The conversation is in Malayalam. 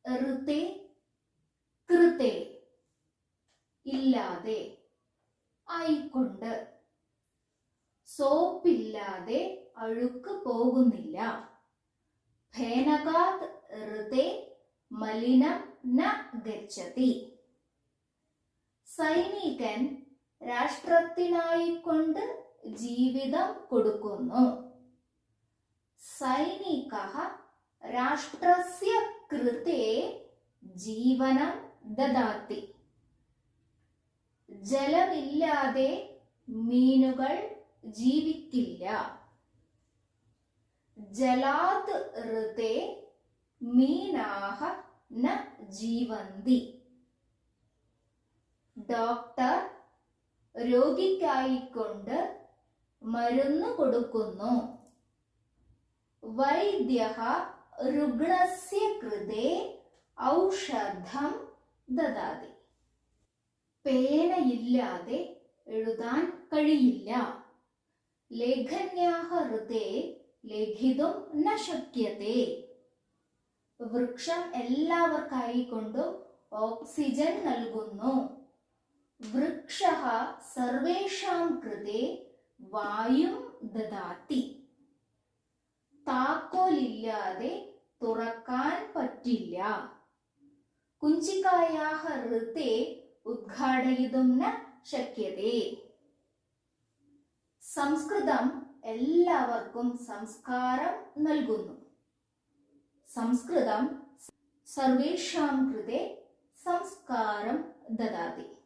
ഋതേ കൃതേ ഇല്ലാതെ ആയിക്കൊണ്ട്. സോപ്പില്ലാതെ അഴുക്ക് പോകുന്നില്ല. ഫേനകാത് ഋതേ മലിനം ന ഗച്ഛതി. സൈനികൻ രാഷ്ട്രത്തിനായിക്കൊണ്ട് ജീവിതം കൊടുക്കുന്നു. സൈനികഃ രാഷ്ട്രസ്യ കൃതേ ജീവനം ദദാതി. ജലമില്ലാതെ മീനുകൾ ജീവിക്കില്ല. ജലാത് ഋതേ മീനാഹ ന ജീവന്തി. ഡോക്ടർ രോഗിക്കായിക്കൊണ്ട് മരുന്ന് കൊടുക്കുന്നു. വൈദ്യഃ രുഗ്ണസ്യ കൃതേ ഔഷധം ദദാതി. പേനയില്ലാതെ എഴുതാൻ കഴിയില്ല. ലേഖന്യാഹ ഋതേ ലേഖിതും ന ശക്യത്തെ. വൃക്ഷം എല്ലാവർക്കായിക്കൊണ്ടും ഓക്സിജൻ നൽകുന്നു. വൃക്ഷഃ സർവേഷാം കൃതേ വായും ദദാതി. താക്കോലില്ലാതെ തുറക്കാൻ പറ്റില്ല. കുഞ്ചികായാഹ ഋതേ ഉദ്ഘാടയിതും ന ശക്യത്തെ. സംസ്കൃതം എല്ലാവർക്കും സംസ്കാരം നൽകുന്നു. സംസ്കൃതം സർവേഷാം കൃതേ സംസ്കാരം ദദാതി.